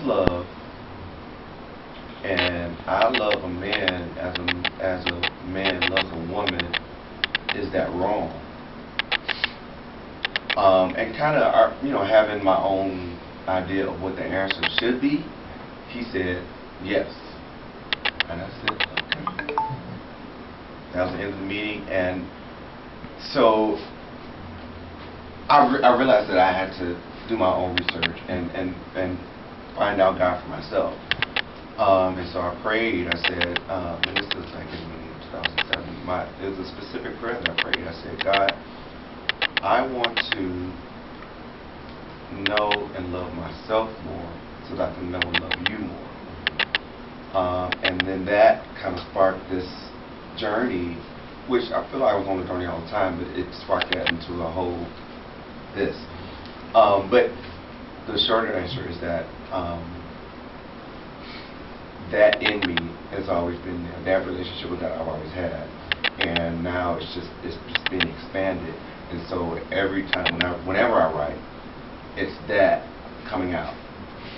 love, and I love a man as a man loves a woman, is that wrong? And kind of, having my own idea of what the answer should be, he said yes, and I said okay. That was the end of the meeting, and so I realized that I had to do my own research and find out God for myself. And so I prayed. I said, and this is like in 2007. It was a specific prayer that I prayed. I said, God, I want to know and love myself more so that I can know and love you more. And then that kind of sparked this journey, which I feel like I was on the journey all the time, but it sparked that into a whole this. But the shorter answer is that that in me has always been there. That relationship with God I've always had, and now it's just being expanded. And so every time, whenever I write, it's that coming out.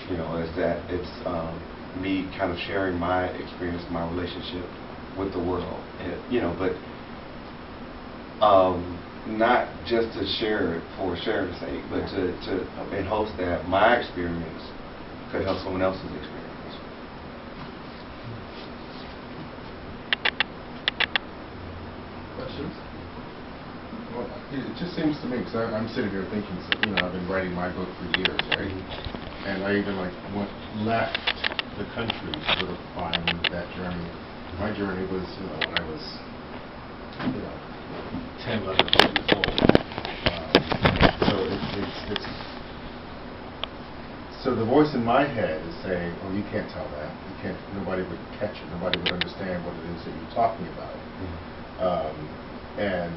It's me kind of sharing my experience, my relationship with the world, but not just to share it for sharing's sake, but to in hopes that my experience could help someone else's experience. Questions? Well, it just seems to me, because I'm sitting here thinking, I've been writing my book for years, right? And I even left the country to sort of find that journey. My journey was, when I was, 10, 11, 12 years old. So the voice in my head is saying, "Oh, you can't tell that. You can't. Nobody would catch it. Nobody would understand what it is that you're talking about." And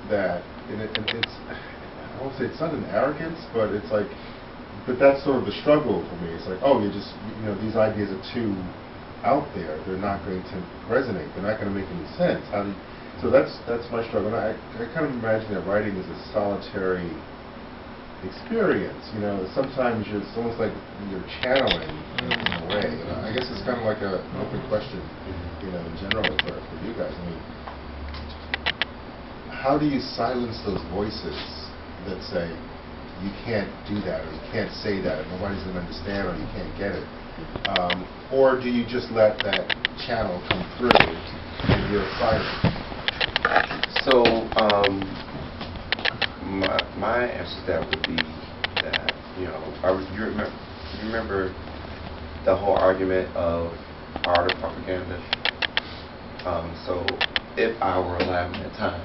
that, it's, I won't say it's not an arrogance, but it's like, but that's sort of the struggle for me. It's like, oh, these ideas are too out there. They're not going to resonate. They're not going to make any sense. So that's my struggle. And I kind of imagine that writing is a solitary experience. Sometimes it's almost like you're channeling in a way. I guess it's kind of like an open question, in general for you guys. I mean, how do you silence those voices that say you can't do that, or you can't say that, or nobody's going to understand, or you can't get it? Or do you just let that channel come through and you're silent? So, my answer to that would be that, you remember the whole argument of art or propaganda? So, if I were alive at that time,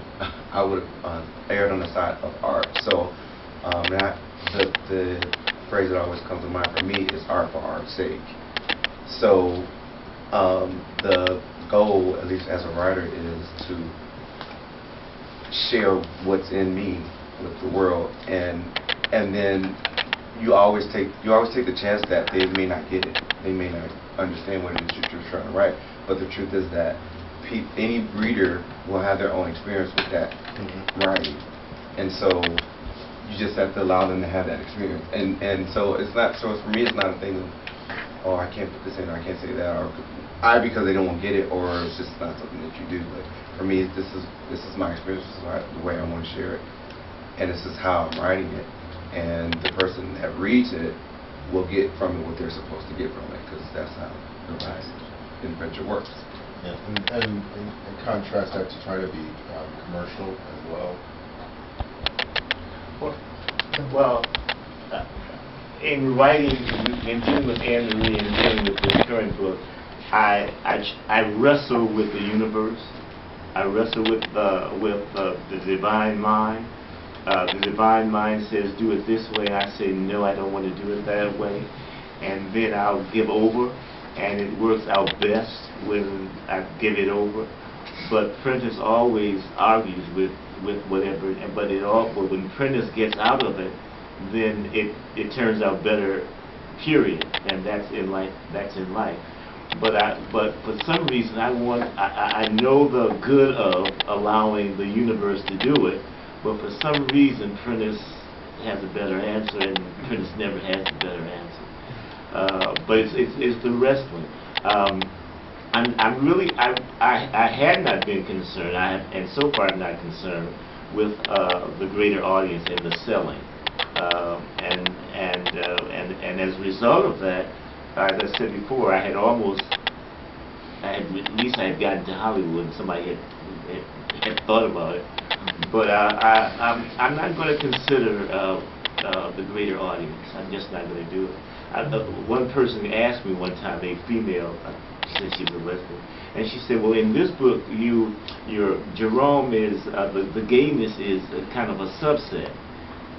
I would have erred on the side of art. So, the phrase that always comes to mind for me is art for art's sake. So, the goal, at least as a writer, is to share what's in me with the world, and then you always take the chance that they may not get it, they may not understand what it is you're trying to write. But the truth is that any reader will have their own experience with that writing, and so you just have to allow them to have that experience. And so it's not. So for me, it's not a thing of, oh, I can't put this in, or I can't say that, or because they don't get it, or it's just not something that you do. But for me, this is my experience. This is the way I want to share it, and this is how I'm writing it. And the person that reads it will get from it what they're supposed to get from it, because that's how the adventure works. Yeah, and contrast that to try to be commercial as well. Well, in writing, in dealing with Anne-Marie and dealing with the current book, I wrestle with the universe. I wrestle with the divine mind. The divine mind says, do it this way. I say, no, I don't want to do it that way. And then I'll give over, and it works out best when I give it over. But Prentice always argues with whatever, but when Prentice gets out of it, then it turns out better, period. And that's in life. But for some reason, I know the good of allowing the universe to do it, but for some reason Prentice has a better answer, and Prentice never has a better answer. but it's the wrestling. I had not been concerned, and so far I'm not concerned with the greater audience and the selling, and as a result of that, as I said before, at least I had gotten to Hollywood, and somebody had thought about it, but I'm not going to consider the greater audience. I'm just not going to do it. One person asked me one time, a female, since she's a lesbian, and she said, well, in this book, your Jerome is, the gayness is kind of a subset.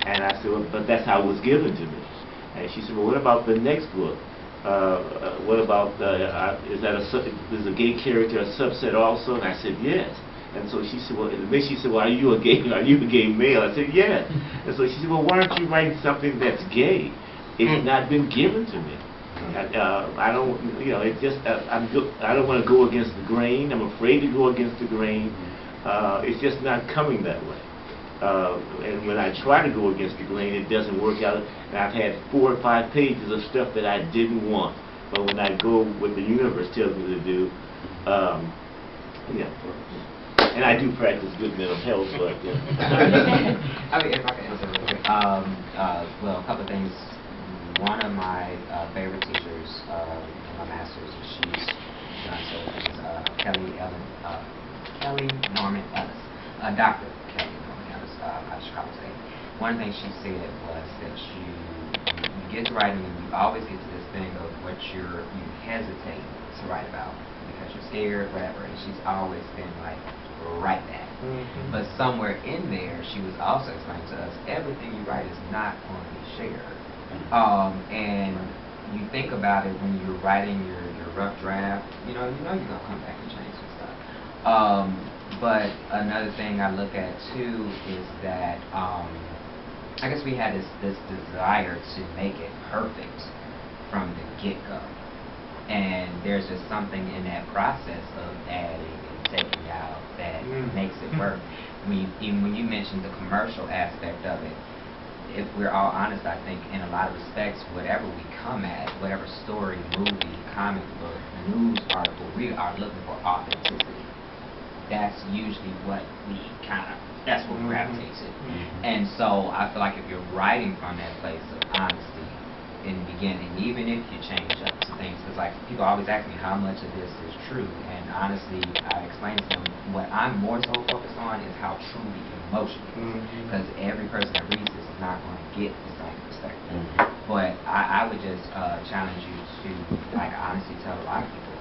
And I said, well, but that's how it was given to me. And she said, well, what about the next book? What about, is a gay character a subset also? And I said, yes. And so she said, well, and then she said, well, are you a gay male? I said, yes. And so she said, well, why aren't you writing something that's gay? It's not been given to me. I don't, it just, I don't want to go against the grain. I'm afraid to go against the grain. It's just not coming that way. And when I try to go against the grain, it doesn't work out. And I've had 4 or 5 pages of stuff that I didn't want. But when I go what the universe tells me to do, and I do practice good mental health, but I mean, if I can answer real quick. Well, a couple of things. One of my favorite teachers in my master's, she's Kelly Norman Ellis, Dr. Kelly Norman Ellis out of Chicago State. One of the things she said was that you get to writing and you always get to this thing of what you hesitate to write about because you're scared, whatever. And she's always been like, write that. But somewhere in there, she was also explaining to us, everything you write is not going to be shared. And you think about it when you're writing your rough draft, you're going to come back and change some stuff. But another thing I look at too is that I guess we had this desire to make it perfect from the get-go. And there's just something in that process of adding and taking out that makes it work. When you mentioned the commercial aspect of it, if we're all honest, I think in a lot of respects, whatever we come at, whatever story, movie, comic book, news article, we are looking for authenticity. That's usually what that's what gravitates to. And so I feel like if you're writing from that place of honesty in the beginning, even if you change up some things, because like people always ask me how much of this is true, and honestly, I explain to them what I'm more so focused on is how true the emotion is, because every person that reads this is not going to get the same perspective. But I would just challenge you to, like, honestly tell a lot of people,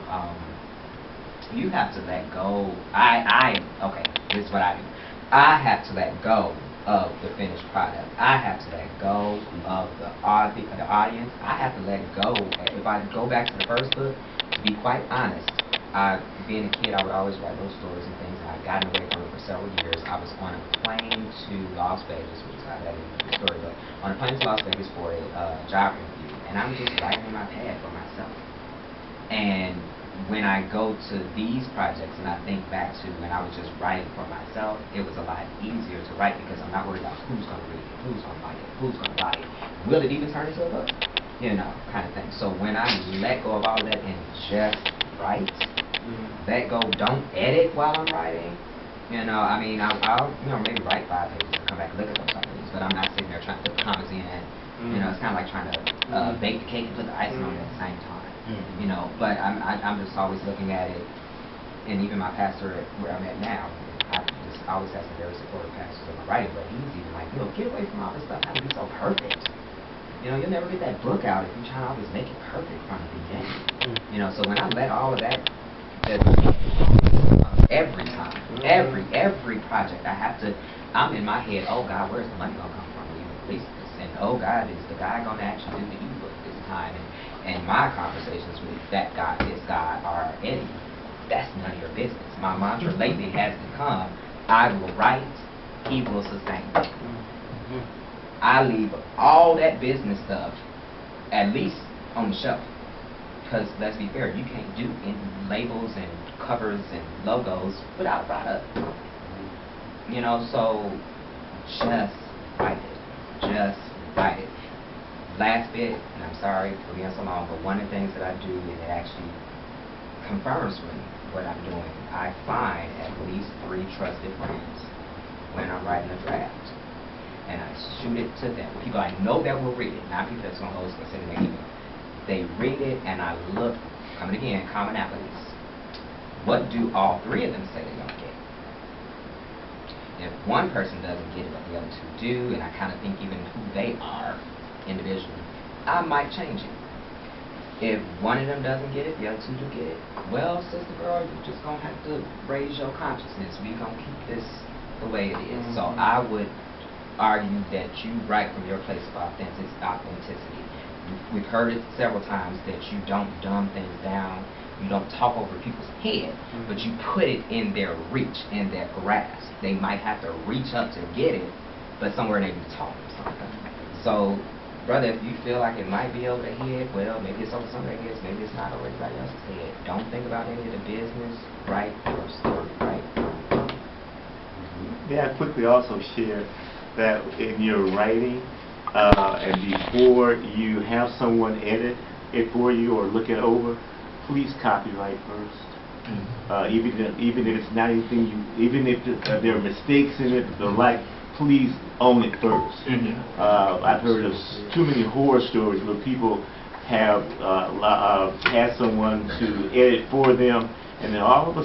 you have to let go. Okay, this is what I do. I have to let go of the finished product. I have to let go of the audience. I have to let go. If I go back to the first book, to be quite honest, being a kid, I would always write those stories and things, and I'd gotten away from it for several years. I was on a plane to Las Vegas, which is not that interesting story, but on a plane to Las Vegas for a job interview, and I was just writing in my pad for myself. And when I go to these projects and I think back to when I was just writing for myself, it was a lot easier to write because I'm not worried about who's going to read it, who's going to like it, who's going to buy it. Will it even turn into a book? Kind of thing. So when I let go of all that and just write, let go, don't edit while I'm writing. I mean, I'll maybe write 5 pages and come back and look at those 5 pages, but I'm not sitting there trying to put the commas in. It's kind of like trying to bake the cake and put the icing on it at the same time. But I'm just always looking at it, and even my pastor where I'm at now, I just always have some very supportive pastors in my writing, but he's even like, get away from all this stuff, how to be so perfect. You'll never get that book out if you're trying to always make it perfect from the beginning. So when I let all of that every time, every project, I'm in my head, oh God, where's the money gonna come from when you release this? And oh God, is the guy gonna actually do the ebook this time? And my conversations with that guy, this guy, are Eddie. That's none of your business. My mantra lately has become, I will write, he will sustain. I leave all that business stuff, at least on the shelf. Because let's be fair, you can't do labels and covers and logos without product. So just write it. Just write it. last bit, and I'm sorry for being so long, but one of the things that I do, and it actually confirms for me what I'm doing, I find at least 3 trusted friends when I'm writing a draft. And I shoot it to them. People I know that will read it, not people that's going to host or send an email. They read it, and I look, coming again, commonalities. What do all 3 of them say they're going to get? If one person doesn't get it, but the other 2 do, and I kind of think even who they are individually, I might change it. If one of them doesn't get it, the other 2 do get it. Well, sister girl, you're just going to have to raise your consciousness. We're going to keep this the way it is. So I would argue that you write from your place of authenticity. We've heard it several times that you don't dumb things down. You don't talk over people's head, but you put it in their reach, in their grasp. They might have to reach up to get it, but somewhere they can talk or something. So, brother, if you feel like it might be over their head, well, maybe it's over somebody's head, maybe it's not over anybody else's head. Don't think about any of the business. Write your story. Write your story. May I quickly also share that in your writing, and before you have someone edit it for you or look it over, please copyright first. Even if it's not anything even if there are mistakes in it, the like, please own it first. I've heard of too many horror stories where people have had someone to edit for them, and then all of a